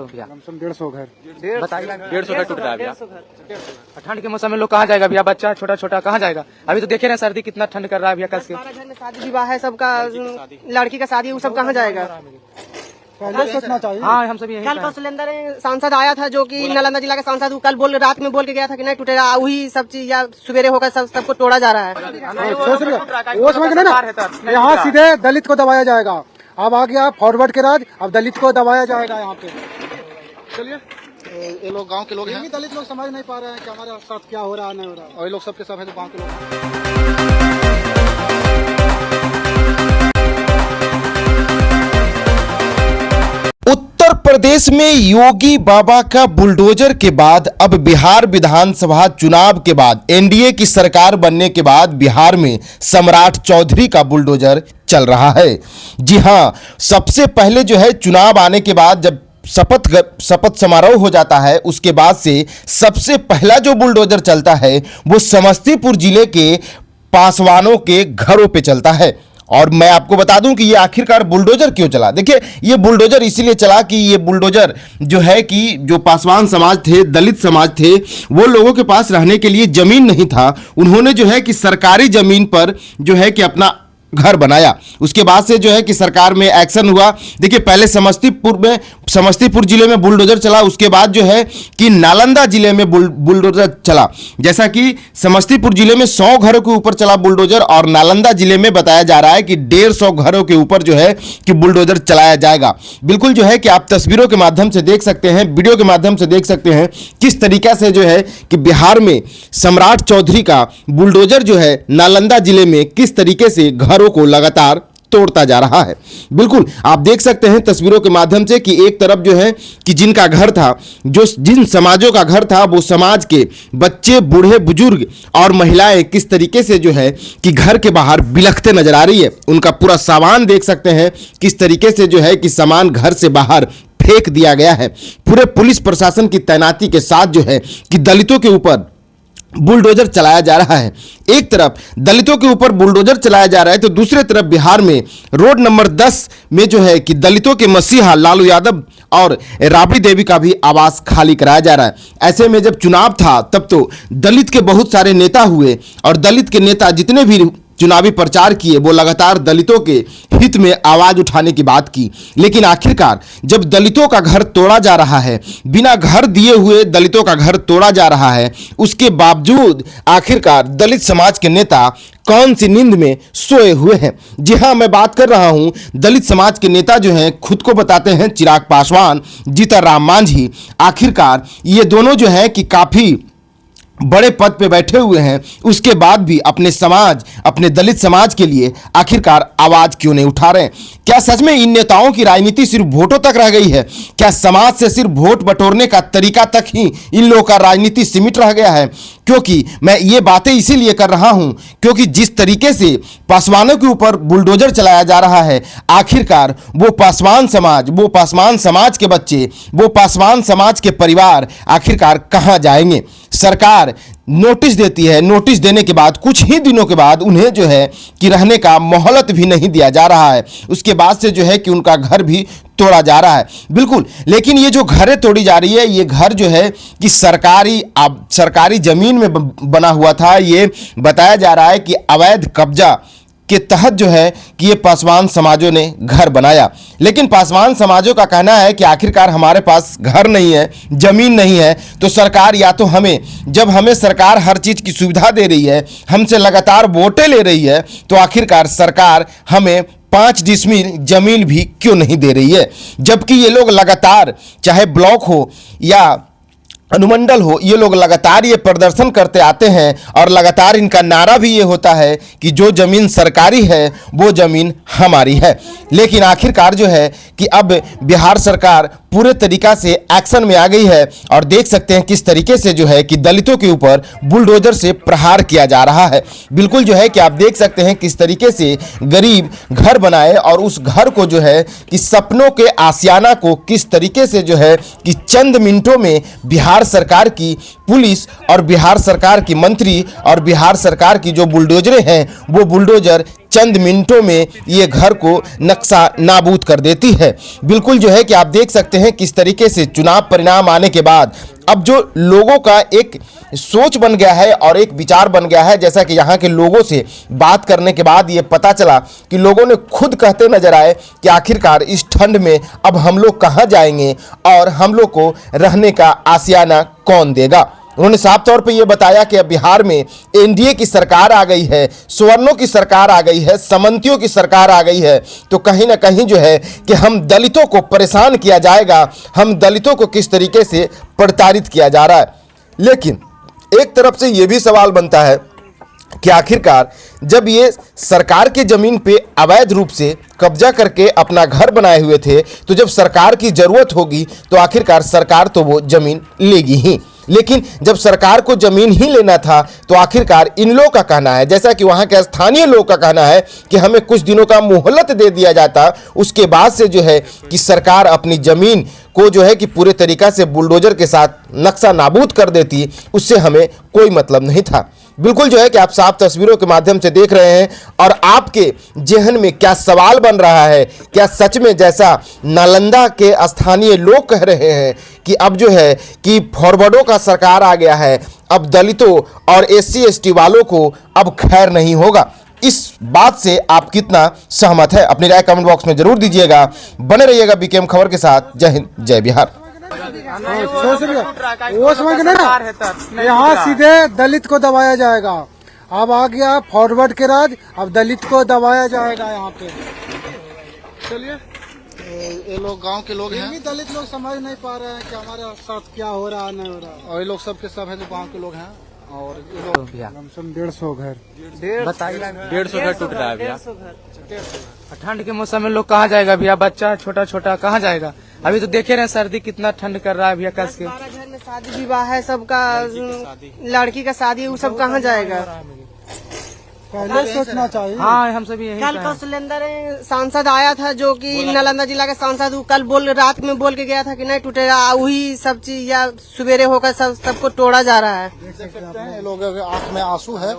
Lump sum 150 घर। बताइए 150 घर टूट रहा है भैया। ठंड के मौसम में लोग कहाँ जाएगा भैया? बच्चा छोटा छोटा कहाँ जाएगा? अभी तो देखे ना सर्दी कितना ठंड कर रहा है भैया। कल से घर में शादी विवाह है, सबका लड़की का शादी, वो सब कहाँ जाएगा? पहले सोचना चाहिए। हाँ, हम सब यही कल कौशलेंद्र सांसद आया था, जो कि नालंदा जिला का सांसद, वो कल रात में बोल के गया था कि नहीं टूटेगा। वही सब चीज या सवेरे होकर सबको तोड़ा जा रहा है। वो समझ रहे ना, यहाँ सीधे दलित को दबाया जाएगा। अब आ गया फॉरवर्ड के राज, अब दलित को दबाया जाएगा यहाँ पे। चलिए, ये लोग गांव के लोग हैं, दलित लोग समझ नहीं पा रहे हैं कि हमारे साथ क्या हो रहा है, नहीं हो रहा है। और ये लोग सबके सब है तो गांव के लोग हैं। उत्तर प्रदेश में योगी बाबा का बुलडोजर के बाद अब बिहार विधानसभा चुनाव के बाद एनडीए की सरकार बनने के बाद बिहार में सम्राट चौधरी का बुलडोजर चल रहा है। जी हां, सबसे पहले जो है चुनाव आने के बाद जब शपथ समारोह हो जाता है, उसके बाद से सबसे पहला जो बुलडोजर चलता है वो समस्तीपुर जिले के पासवानों के घरों पे चलता है। और मैं आपको बता दूं कि ये आखिरकार बुलडोजर क्यों चला। देखिए, ये बुलडोजर इसीलिए चला कि ये बुलडोजर जो है कि जो पासवान समाज थे, दलित समाज थे, वो लोगों के पास रहने के लिए जमीन नहीं था। उन्होंने जो है कि सरकारी जमीन पर जो है कि अपना घर बनाया। उसके बाद से जो है कि सरकार में एक्शन हुआ। देखिए, पहले समस्तीपुर जिले में बुलडोजर चला, उसके बाद जो है कि नालंदा जिले में बुलडोजर चला। जैसा कि समस्तीपुर जिले में 100 घरों के ऊपर चला बुलडोजर, और नालंदा जिले में बताया जा रहा है कि 150 घरों के ऊपर जो है कि बुलडोजर चलाया जाएगा। बिल्कुल जो है कि आप तस्वीरों के माध्यम से देख सकते हैं, वीडियो के माध्यम से देख सकते हैं किस तरीके से जो है कि बिहार में सम्राट चौधरी का बुलडोजर जो है नालंदा जिले में किस तरीके से घरों को लगातार तोड़ता जा रहा है। बिल्कुल आप देख सकते हैं तस्वीरों के माध्यम से कि एक तरफ जो है कि जिनका घर था, जो जिन समाजों का घर था, वो समाज के बच्चे, बूढ़े, बुजुर्ग और महिलाएं किस तरीके से जो है कि घर के बाहर बिलखते नजर आ रही है। उनका पूरा सामान देख सकते हैं किस तरीके से जो है कि सामान घर से बाहर फेंक दिया गया है। पूरे पुलिस प्रशासन की तैनाती के साथ जो है कि दलितों के ऊपर बुलडोजर चलाया जा रहा है। एक तरफ दलितों के ऊपर बुलडोजर चलाया जा रहा है, तो दूसरे तरफ बिहार में रोड नंबर 10 में जो है कि दलितों के मसीहा लालू यादव और राबड़ी देवी का भी आवास खाली कराया जा रहा है। ऐसे में जब चुनाव था तब तो दलित के बहुत सारे नेता हुए, और दलित के नेता जितने भी चुनावी प्रचार किए वो लगातार दलितों के हित में आवाज उठाने की बात की। लेकिन आखिरकार जब दलितों का घर तोड़ा जा रहा है, बिना घर दिए हुए दलितों का घर तोड़ा जा रहा है, उसके बावजूद आखिरकार दलित समाज के नेता कौन सी नींद में सोए हुए हैं? जी हां, मैं बात कर रहा हूं दलित समाज के नेता जो हैं, खुद को बताते हैं चिराग पासवान, जीतनराम मांझी। आखिरकार ये दोनों जो है कि काफी बड़े पद पे बैठे हुए हैं, उसके बाद भी अपने समाज, अपने दलित समाज के लिए आखिरकार आवाज क्यों नहीं उठा रहे हैं? क्या सच में इन नेताओं की राजनीति सिर्फ वोटों तक रह गई है? क्या समाज से सिर्फ वोट बटोरने का तरीका तक ही इन लोगों का राजनीति सीमित रह गया है? क्योंकि मैं ये बातें इसीलिए कर रहा हूं क्योंकि जिस तरीके से पासवानों के ऊपर बुलडोजर चलाया जा रहा है, आखिरकार वो पासवान समाज के बच्चे, वो पासवान समाज के परिवार आखिरकार कहां जाएंगे? सरकार नोटिस देती है, नोटिस देने के बाद कुछ ही दिनों के बाद उन्हें जो है कि रहने का मोहलत भी नहीं दिया जा रहा है। उसके बाद से जो है कि उनका घर भी तोड़ा जा रहा है। बिल्कुल, लेकिन ये जो घरें तोड़ी जा रही है, ये घर जो है कि सरकारी जमीन में बना हुआ था। ये बताया जा रहा है कि अवैध कब्जा के तहत जो है कि ये पासवान समाजों ने घर बनाया। लेकिन पासवान समाजों का कहना है कि आखिरकार हमारे पास घर नहीं है, जमीन नहीं है, तो सरकार या तो जब हमें सरकार हर चीज़ की सुविधा दे रही है, हमसे लगातार वोटें ले रही है, तो आखिरकार सरकार हमें 5 डिसमिल जमीन भी क्यों नहीं दे रही है? जबकि ये लोग लगातार, चाहे ब्लॉक हो या अनुमंडल हो, ये लोग लगातार ये प्रदर्शन करते आते हैं, और लगातार इनका नारा भी ये होता है कि जो ज़मीन सरकारी है वो ज़मीन हमारी है। लेकिन आखिरकार जो है कि अब बिहार सरकार पूरे तरीका से एक्शन में आ गई है, और देख सकते हैं किस तरीके से जो है कि दलितों के ऊपर बुलडोजर से प्रहार किया जा रहा है। बिल्कुल जो है कि आप देख सकते हैं किस तरीके से गरीब घर बनाए, और उस घर को जो है कि सपनों के आशियाना को किस तरीके से जो है कि चंद मिनटों में बिहार सरकार की पुलिस और बिहार सरकार की मंत्री और बिहार सरकार की जो बुलडोजरें हैं, वो बुलडोजर चंद मिनटों में ये घर को नक्शा नाबूद कर देती है। बिल्कुल जो है कि आप देख सकते हैं किस तरीके से चुनाव परिणाम आने के बाद अब जो लोगों का एक सोच बन गया है और एक विचार बन गया है, जैसा कि यहाँ के लोगों से बात करने के बाद ये पता चला कि लोगों ने खुद कहते नजर आए कि आखिरकार इस ठंड में अब हम लोग कहाँ जाएंगे और हम लोग को रहने का आशियाना कौन देगा। उन्होंने साफ तौर पे ये बताया कि अब बिहार में एनडीए की सरकार आ गई है, सवर्णों की सरकार आ गई है, समंतियों की सरकार आ गई है, तो कहीं ना कहीं जो है कि हम दलितों को परेशान किया जाएगा, हम दलितों को किस तरीके से प्रताड़ित किया जा रहा है। लेकिन एक तरफ से ये भी सवाल बनता है कि आखिरकार जब ये सरकार के ज़मीन पे अवैध रूप से कब्जा करके अपना घर बनाए हुए थे, तो जब सरकार की ज़रूरत होगी तो आखिरकार सरकार तो वो ज़मीन लेगी ही। लेकिन जब सरकार को ज़मीन ही लेना था तो आखिरकार इन लोगों का कहना है, जैसा कि वहाँ के स्थानीय लोगों का कहना है कि हमें कुछ दिनों का मोहलत दे दिया जाता, उसके बाद से जो है कि सरकार अपनी ज़मीन को जो है कि पूरे तरीक़ा से बुलडोजर के साथ नक्शा नाबूद कर देती, उससे हमें कोई मतलब नहीं था। बिल्कुल जो है कि आप साफ तस्वीरों के माध्यम से देख रहे हैं और आपके जहन में क्या सवाल बन रहा है, क्या सच में जैसा नालंदा के स्थानीय लोग कह रहे हैं कि अब जो है कि फॉरवर्डों का सरकार आ गया है, अब दलितों और SC ST वालों को अब खैर नहीं होगा। इस बात से आप कितना सहमत है? अपनी राय कमेंट बॉक्स में जरूर दीजिएगा। बने रहिएगा BKM खबर के साथ। जय हिंद, जय बिहार। वो समझ गए ना, यहाँ सीधे दलित को दबाया जाएगा। अब आ गया फॉरवर्ड के राज, अब दलित को दबाया जाएगा यहाँ पे। चलिए, ये लोग गांव के लोग हैं दलित लोग समझ नहीं पा रहे हैं कि हमारे साथ क्या हो रहा है नहीं हो रहा है। और ये लोग सब के सब है जो गांव के लोग हैं। और ये लोग कम 150 घर, 150 घर टूट रहा है भैया। ठंड के मौसम में लोग कहाँ जाएगा भैया? बच्चा छोटा छोटा कहाँ जाएगा? अभी तो देखे रहे सर्दी कितना ठंड कर रहा है भैया। कस के 12 घर में शादी विवाह है, सबका लड़की का शादी, वो सब कहाँ जाएगा? पहले सोचना चाहिए। हाँ, हम सभी यही कल कौशलेंद्र सांसद आया था जो कि नालंदा जिला का सांसद, वो कल रात में बोल के गया था कि नहीं टूटेगा, वही सब चीज या सवेरे होकर सबको तोड़ा जा रहा है। देख सकते हैं ये लोग आंख में आंसू है।